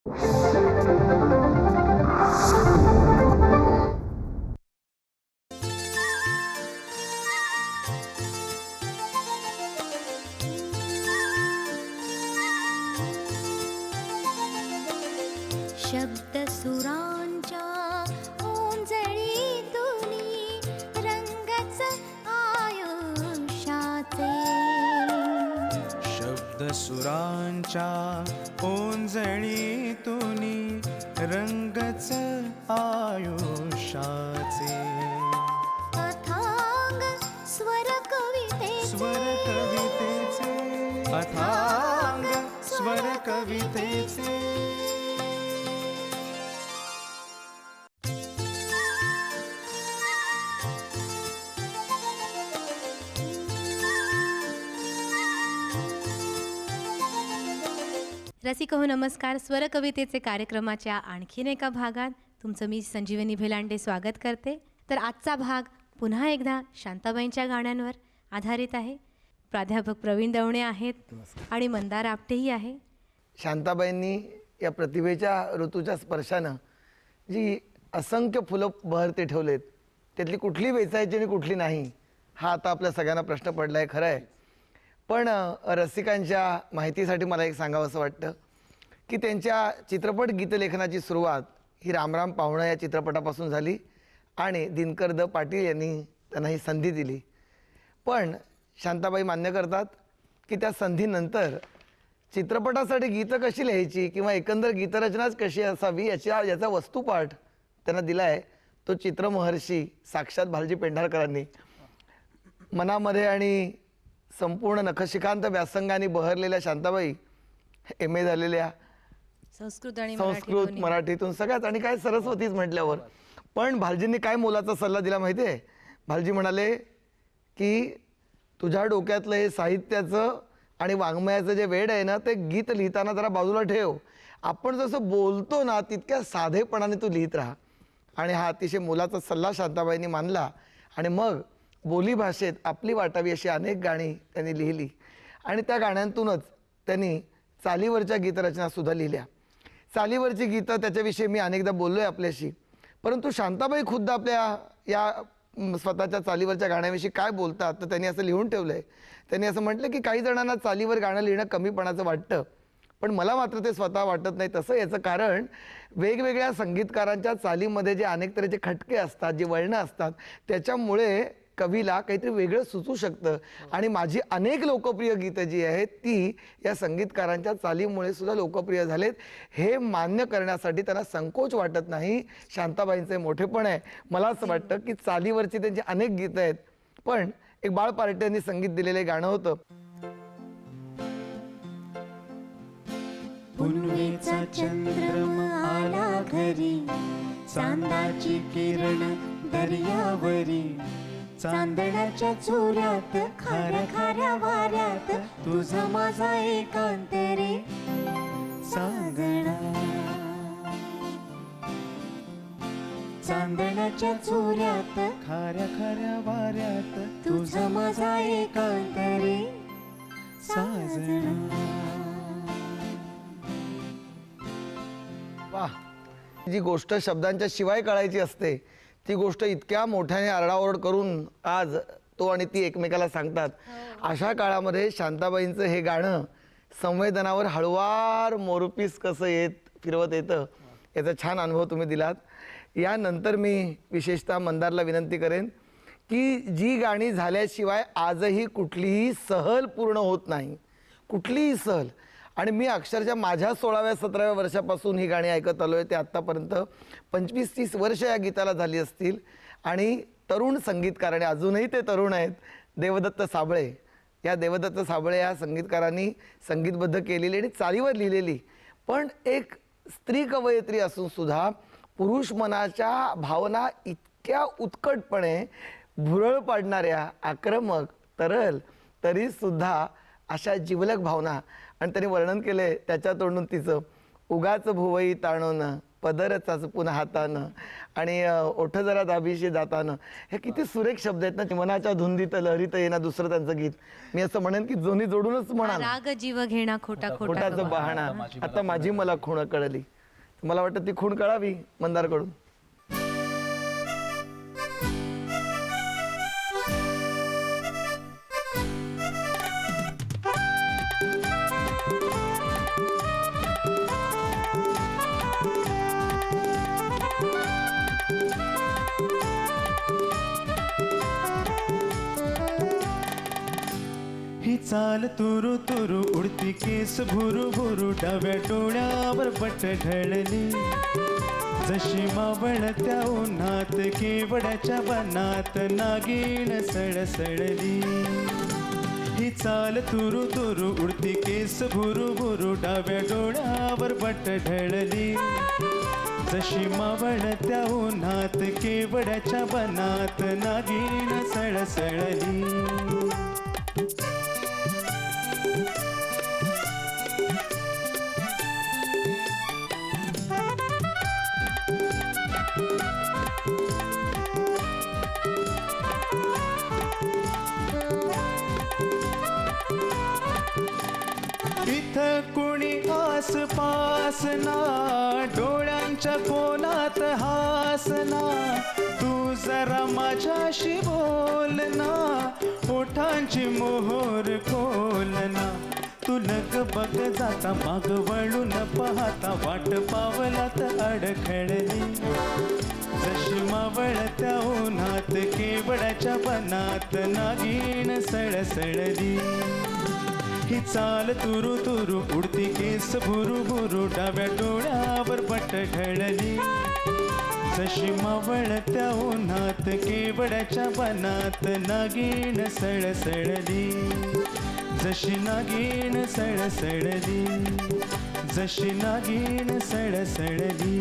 शब्द सुरांच्या ओंजळीतूनी रंगच आयुष्याचे. शब्द सुरांच्या ओंजळीतूनी रंगच आयुष्याचे. अथांग स्वर कवितेचे अथांग स्वर कवितेचे. रसिक हो नमस्कार. स्वर कवितेचे कार्यक्रमाच्या आणखीन एका भागात तुमचं मी संजीवनी भेलांडे स्वागत करते. तर आजचा भाग पुन्हा एकदा शांताबाईंच्या गाण्यांवर आधारित आहे. प्राध्यापक प्रवीण दवणे आहेत आणि मंदार आपटेही आहे. शांताबाईंनी या प्रतिभेच्या ऋतूच्या स्पर्शानं जी असंख्य फुलं बहरते ठेवलेत, त्यातली कुठली वेचायची आणि कुठली नाही हा आता आपल्या सगळ्यांना प्रश्न पडला आहे. खरं आहे, पण रसिकांच्या माहितीसाठी मला एक सांगावं असं वाटतं की त्यांच्या चित्रपट गीतलेखनाची सुरुवात ही रामराम पाहुणा या चित्रपटापासून झाली आणि दिनकर द पाटील यांनी त्यांना ही संधी दिली. पण शांताबाई मान्य करतात की त्या संधीनंतर चित्रपटासाठी गीतं कशी लिहायची किंवा एकंदर गीतरचनाच कशी असावी याचा वस्तुपाठ त्यांना दिला आहे तो चित्रमहर्षी साक्षात भालजी पेंढारकरांनी. मनामध्ये आणि संपूर्ण नखशिखांत व्यासंगाने बहरलेल्या शांताबाई MA झालेल्या, संस्कृत मराठीतून सगळ्यात, आणि काय सरस्वतीच म्हटल्यावर. पण भालजींनी काय मोलाचा सल्ला दिला माहिती आहे? भालजी म्हणाले की तुझ्या डोक्यातलं हे साहित्याचं आणि वाङ्मयाचं जे वेड आहे ना, ते गीत लिहिताना जरा बाजूला ठेव. आपण जसं बोलतो ना तितक्या साधेपणाने तू लिहित राहा. आणि हा अतिशय मोलाचा सल्ला शांताबाईंनी मानला आणि मग बोलीभाषेत आपली वाटावी अशी अनेक गाणी त्यांनी लिहिली. आणि त्या गाण्यांतूनच त्यांनी चालीवरच्या गीतरचनासुद्धा लिहिल्या. चालीवरची गीतं त्याच्याविषयी मी अनेकदा बोललो आहे आपल्याशी, परंतु शांताबाई खुद्द आपल्या या स्वतःच्या चालीवरच्या गाण्याविषयी काय बोलतात तर त्यांनी असं लिहून ठेवलं आहे. त्यांनी असं म्हटलं की काही जणांना चालीवर गाणं लिहिणं कमीपणाचं वाटतं, पण मला मात्र ते स्वतः वाटत नाही तसं. याचं कारण वेगवेगळ्या संगीतकारांच्या चालीमध्ये जे अनेक तऱ्हेचे खटके असतात, जी वळणं असतात, त्याच्यामुळे कवीला काहीतरी वेगळं सुचू शकतं. आणि माझी अनेक लोकप्रिय गीतं जी आहेत ती या संगीतकारांच्या चालीमुळे सुद्धा लोकप्रिय झालेत. हे मान्य करण्यासाठी त्यांना संकोच वाटत नाही. शांताबाईंचे मोठेपण आहे. मला असं वाटतं की चालीवरची त्यांची अनेक गीतं आहेत, पण एक बाळ पार्टे यांनी संगीत दिलेले गाणं होतं. पुनवेचा चंद्रमा आला घरी, चांदाची किरण दर्यावरी, चांदण्याच्या चोऱ्यात खाऱ्या खाऱ्या वाऱ्यात तुझा माझा एकांतरी सांगणा. चांदण्याच्या चोऱ्यात खाऱ्या खाऱ्या वाऱ्यात तुझा माझा एकांतरी साजना. वाह, जी गोष्ट शब्दांच्या शिवाय कळायची असते ती गोष्ट इतक्या मोठ्याने आरडाओरड करून आज तो आणि ती एकमेकाला सांगतात. अशा काळामध्ये शांताबाईंचं हे गाणं संवेदनावर हळुवार मोरपीस कसं फिरवत येतं याचा छान अनुभव तुम्ही दिलात. यानंतर मी विशेषतः मंदारला विनंती करेन की जी गाणी झाल्याशिवाय आजही कुठलीही सहल पूर्ण होत नाही, कुठलीही सहल. आणि मी अक्षरशः माझ्या 16व्या-17व्या वर्षापासून ही गाणी ऐकत आलो आहे. ते आत्तापर्यंत 25-30 वर्ष या गीताला झाली असतील. आणि तरुण संगीतकार, आणि अजूनही ते तरुण आहेत, देवदत्त साबळे. या देवदत्त साबळे या संगीतकारांनी संगीतबद्ध केलेली आणि चालीवर लिहिलेली, पण एक स्त्री कवयित्री असून सुद्धा पुरुष मनाच्या भावना इतक्या उत्कटपणे भुरळ पाडणाऱ्या, आक्रमक, तरल, तरीसुद्धा अशा जिवलक भावना. आणि त्यांनी वर्णन केले त्याच्या तोंडून तिचं, उगाच भुवई ताणून पदरचाच पुन्हा हातानं आणि ओठ जरा दाबीशी जातानं, हे किती सुरेख शब्द आहेत ना. मनाच्या धुंदीत लहरीत येणा दुसरं त्यांचं गीत. मी असं म्हणेन की दोन्ही जोडूनच म्हणा, राग जीव घेणा खोटा खोटा खोटाचं बहाणा आता माझी मला खूण कळली. मला वाटतं ती खूण कळावी मंदारकडून. ही चाल तुरु तुरु उडती केस भुरु भुरु, डाव्या डोळ्यावर बट ढळली. जशी मावळत्या उन्हात केवड्याच्या बनात नागिण सळसळली. ही चाल तुरु तुरु उडती केस भुरु भुरु, डाव्या डोळ्यावर बट ढळली. जशी मावळत्या उन्हात केवड्याच्या बनात नागिण सळसळली. इथं कुणी आसपास ना, डोळ्यांच्या कोनात हासना. तू जरा माझ्याशी बोल ना, ओठांची मोहोर खोलना. तू नग बघ जाता माग वळून पाहता, वाट पावलात अडखळली. जशी मावळत्या उन्हात केवड्याच्या बनात नागिण सळसळली. ही चाल तुरु तुरु उडती केस भुरु भुरु, डाव्या डोळ्यावर बट ढळली. जशी मावळत्या उन्हात केवड्याच्या बनात नागिण सळसळली. जशी नागिण सळसळली, जशी नागिण सळसळली.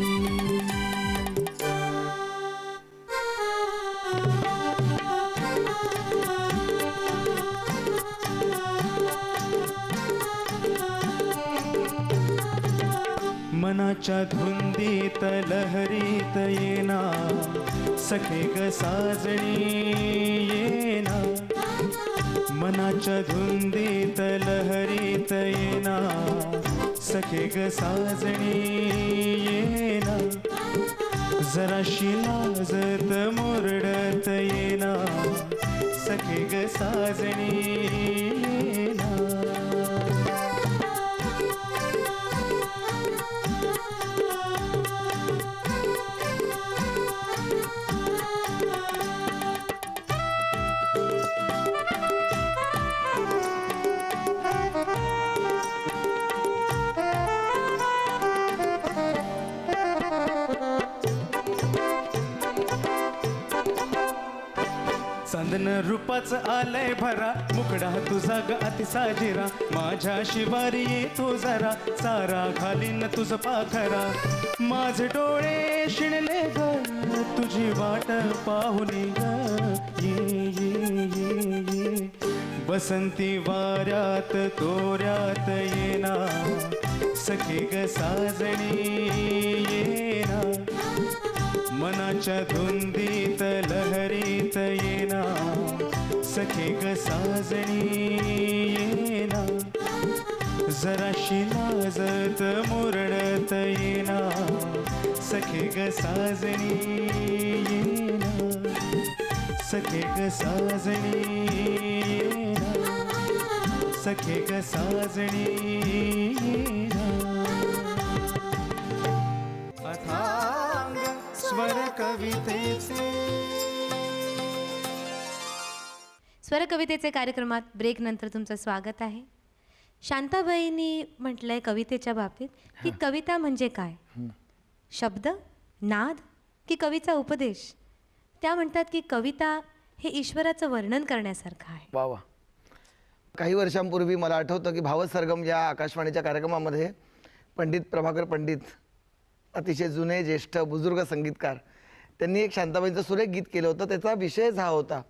मनाच्या धुंदीत लहरीत येना, सखे ग साजणी येना. मनाच्या धुंदीत लहरीत येना, सखे ग साजणी येना. जराशी लाजत मुरडत येना, सखे ग साजणी येना. चांदन रूपाचं आलंय भरा, मुकडा तुझा ग अतिसाजिरा. माझ्या शिवारी येतो जरा, सारा घालीन तुझ पाखरा. माझे डोळे शिणले ग, तुझी वाट पाहुनी ग. ये ये ये ये बसंती वाऱ्यात तोऱ्यात येना, सखे ग साजणी येना. मनाच्या धुंदीत लहरीत येना, सखे ग साजणी येना. जराशी लाजत मुरडत येना, सखे ग साजणी येना. सखे ग साजणी येना, सखे ग साजणी येना. अथांग स्वर कवितेचे. स्वर कवितेचे कार्यक्रमात ब्रेक नंतर तुमचं स्वागत आहे. शांताबाईंनी म्हटलंय कवितेच्या बाबतीत की कविता म्हणजे काय, शब्द, नाद की कवीचा उपदेश. त्या म्हणतात की कविता हे ईश्वराचं वर्णन करण्यासारखं आहे. वा वा. काही वर्षांपूर्वी मला आठवतं की भावत सरगम या आकाशवाणीच्या कार्यक्रमामध्ये पंडित प्रभाकर पंडित, अतिशय जुने ज्येष्ठ बुजुर्ग संगीतकार, त्यांनी एक शांताबाईंचं सुरेख गीत केलं होतं. त्याचा विषयच हा होता,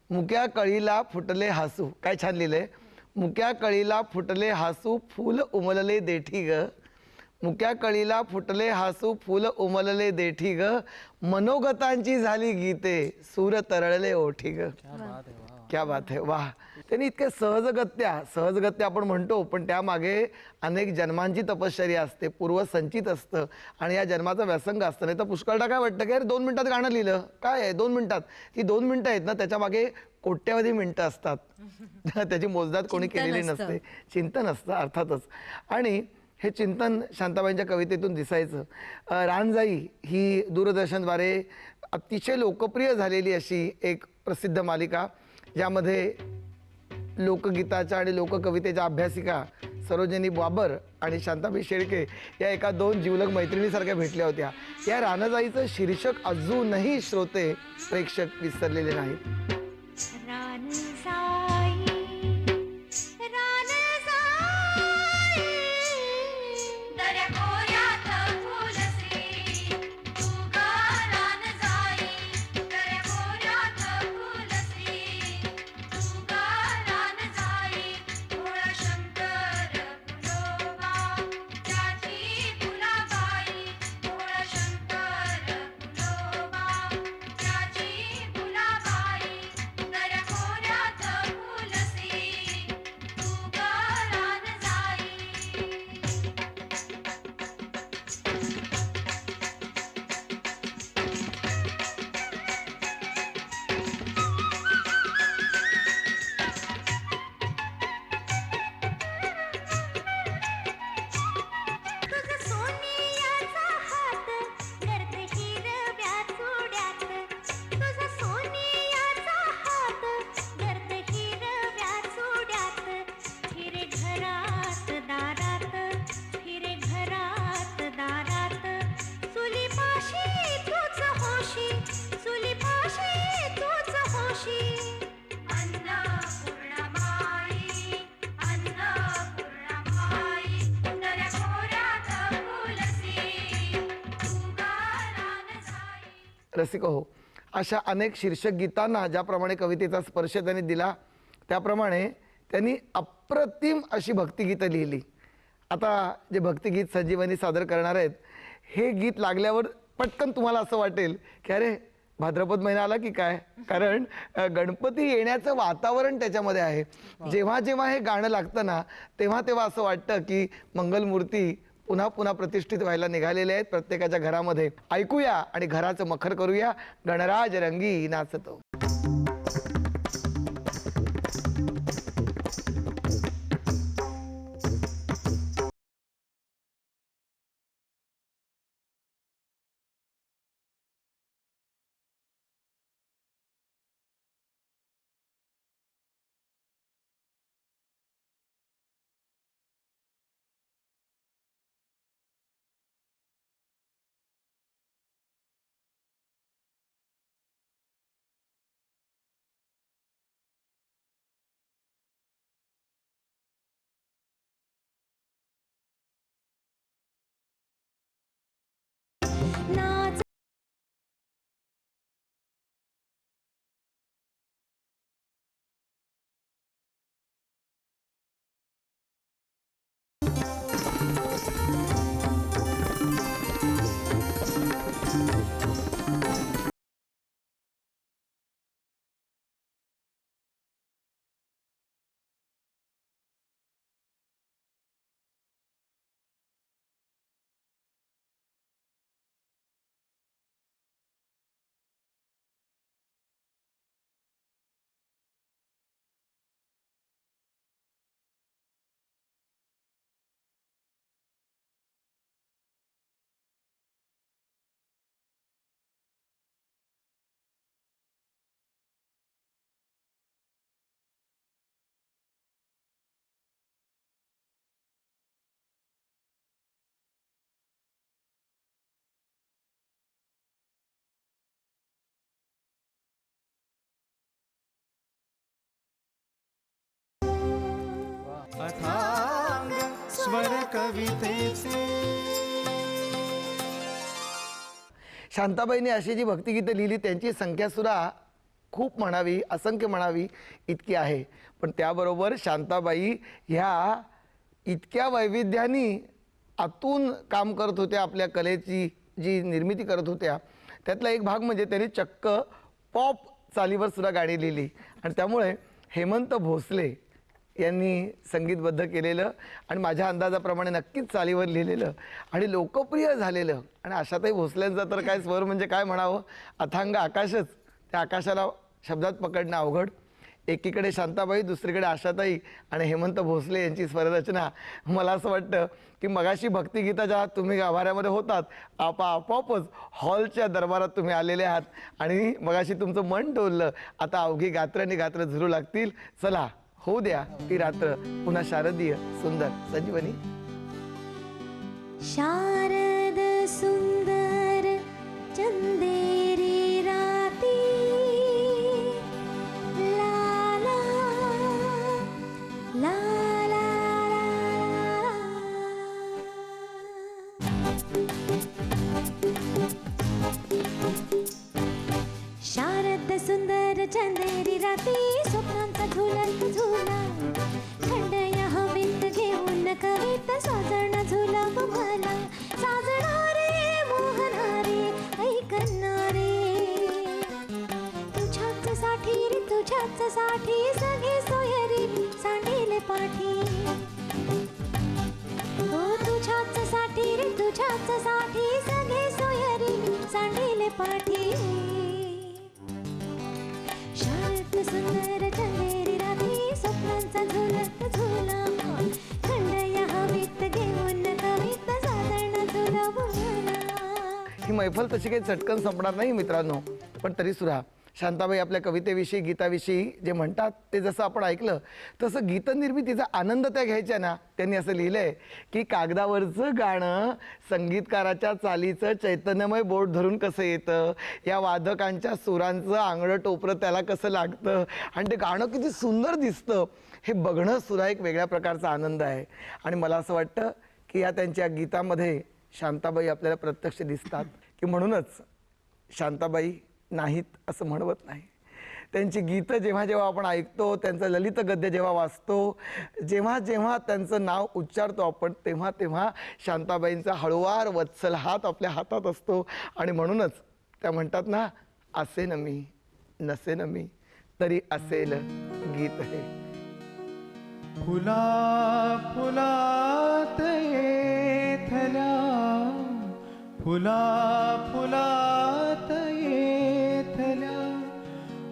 मुक्या कळीला फुटले हासू. काय छान लिहिलंय, मुक्या कळीला फुटले हासू, फूल उमलले देठी ग. मुक्या कळीला फुटले हासू फुल उमलले देठी ग, मनोगतांची झाली गीते सूर तरळले ओठी ग. क्या बात आहे, वाह. त्यांनी इतके सहजगत्या आपण म्हणतो, पण त्यामागे अनेक जन्मांची तपश्चर्या असते, पूर्वसंचित असतं आणि या जन्माचा व्यासंग असतं. नाही तर पुष्कळदा काय वाटतं की अरे 2 मिनिटात गाणं लिहिलं, काय आहे 2 मिनिटात. ती 2 मिनिटं आहेत ना, त्याच्यामागे कोट्यावधी मिनिटं असतात. त्याची मोजदाद कोणी केलेली नसते, चिंतन असतं अर्थातच. आणि हे चिंतन शांताबाईंच्या कवितेतून दिसायचं. रानजाई ही दूरदर्शनद्वारे अतिशय लोकप्रिय झालेली अशी एक प्रसिद्ध मालिका, ज्यामध्ये लोकगीताच्या आणि लोककवितेच्या अभ्यासिका सरोजिनी बाबर आणि शांताबाई शेळके या एका 2 जिवलग मैत्रिणीसारख्या भेटल्या होत्या. या रानजाईचं शीर्षक अजूनही श्रोते प्रेक्षक विसरलेले नाहीत. रसिक हो, अशा अनेक शीर्षक गीतांना ज्याप्रमाणे कवितेचा स्पर्श त्यांनी दिला, त्याप्रमाणे त्यांनी अप्रतिम अशी भक्तिगीतं लिहिली. आता जे भक्तिगीत संजीवनी सादर करणार आहेत, हे गीत लागल्यावर पटकन तुम्हाला असं वाटेल की अरे भाद्रपद महिना आला की काय, कारण गणपती येण्याचं वातावरण त्याच्यामध्ये आहे. जेव्हा जेव्हा हे गाणं लागतं ना, तेव्हा तेव्हा असं वाटतं की मंगलमूर्ती पुन्हा पुन्हा प्रतिष्ठित व्हायला निघालेले आहेत प्रत्येकाच्या घरामध्ये. ऐकूया आणि घराचं मखर करूया. गणराज रंगी नाचतो. अथांग स्वर कवितेचे. शांताबाईंनी अशी जी भक्तिगीतं लिहिली त्यांची संख्या सुद्धा खूप म्हणावी, असंख्य म्हणावी इतकी आहे. पण त्याबरोबर शांताबाई ह्या इतक्या वैविध्यानी आतून काम करत होत्या, आपल्या कलेची जी निर्मिती करत होत्या, त्यातला एक भाग म्हणजे त्यांनी चक्क पॉप चालीवर सुद्धा गाणी लिहिली. आणि त्यामुळे हेमंत भोसले यांनी संगीतबद्ध केलेलं आणि माझ्या अंदाजाप्रमाणे नक्कीच चालीवर लिहिलेलं आणि लोकप्रिय झालेलं. आणि आशाताई भोसलेंचा तर काय स्वर म्हणजे काय म्हणावं, अथांग आकाशच. त्या आकाशाला शब्दात पकडणं अवघड. एकीकडे शांताबाई, दुसरीकडे आशाताई आणि हेमंत भोसले यांची स्वररचना. मला असं वाटतं की मगाशी भक्तिगीताच्या तुम्ही गाभाऱ्यामध्ये होतात, आपोआपच हॉलच्या दरबारात तुम्ही आलेले आहात आणि मगाशी तुमचं मन डोललं. आता अवघी गात्र आणि गात्र झुरू लागतील. चला होऊ द्या ती रात्र पुन्हा शारदीय सुंदर. संजीवनी. शारद सुंदर चंदेरी राती, ला ला ला ला शारद सुंदर चंदेरी राती, स्वप्नांचा झुलत झुला, थंड या हवेत घेऊन कविता साजण झुला मला. साजणारे मोहनारे ऐकणारे, तुझ्याच साठी रे तुझ्याच साठी सगळे सोयरी सांडेले पाठी. ओ तुझ्याच साठी रे तुझ्याच साठी सगळे सोयरी सांडेले पाठी. शारद सुंदर चंदेरी राती, स्वप्नांचा झुलत झुला, थंड या हवेत घेऊन कविता साजण झुला मला. ही मैफल तशी काही चटकन संपणार नाही मित्रांनो, पण तरी सुद्धा शांताबाई आपल्या कवितेविषयी, गीताविषयी जे म्हणतात ते जसं आपण ऐकलं तसं गीतनिर्मितीचा आनंद त्या घ्यायच्या ना. त्यांनी असं लिहिलंय की कागदावरचं गाणं संगीतकाराच्या चालीचं चैतन्यमय बोट धरून कसं येतं, या वादकांच्या सुरांचं आंगडं टोपरं त्याला कसं लागतं आणि ते गाणं किती सुंदर दिसतं, हे बघणं सुद्धा एक वेगळ्या प्रकारचा आनंद आहे. आणि मला असं वाटतं की या त्यांच्या गीतामध्ये शांताबाई आपल्याला प्रत्यक्ष दिसतात, की म्हणूनच शांताबाई नाहीत असं म्हणवत नाही. त्यांची गीतं जेव्हा जेव्हा आपण ऐकतो, त्यांचं ललित गद्य जेव्हा वाचतो, जेव्हा जेव्हा त्यांचं नाव उच्चारतो आपण, तेव्हा तेव्हा शांताबाईंचा हळुवार वत्सल हात आपल्या हातात असतो. आणि म्हणूनच त्या म्हणतात ना, असेन मी नसेन मी तरी असेल गीत हे. फुला फुलात येथल्या, फुला फुलात येथल्या,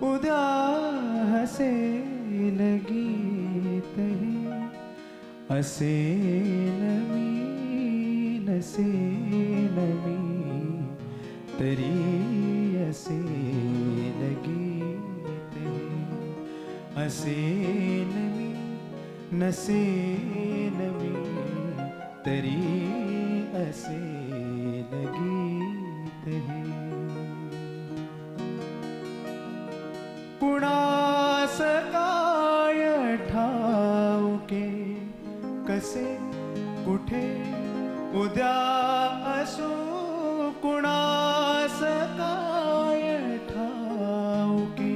उद्या हसेल गीत हे. असेन मी नसेन मी तरी असेल गीत हे. असेन मी नसेन मी तरी असेल गीत हे. कुणास काय ठाऊके कसे कुठे उद्या असो, कुणास काय ठाऊके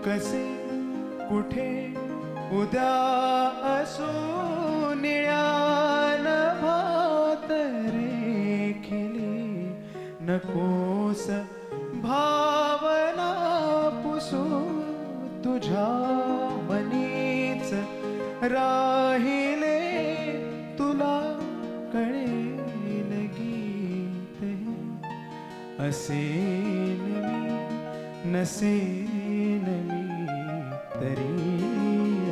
कसे कुठे उद्या असो. निळ्या नभात रेखिले नकोस भावना पुसू, तुझ्या मनीच राहिले तुला कळेल गीत हे. असेन मी नसेन मी तरी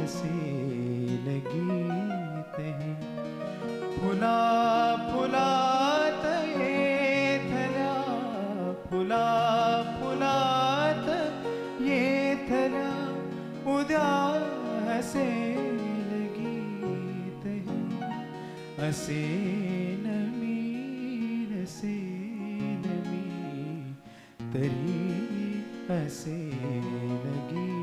असेल गीत हे. फुला फुलात येथल्या, फुला फुलात येथल्या, उद्या हसेल गीत हे. असेन मी नसेन मी तरी असेल गीत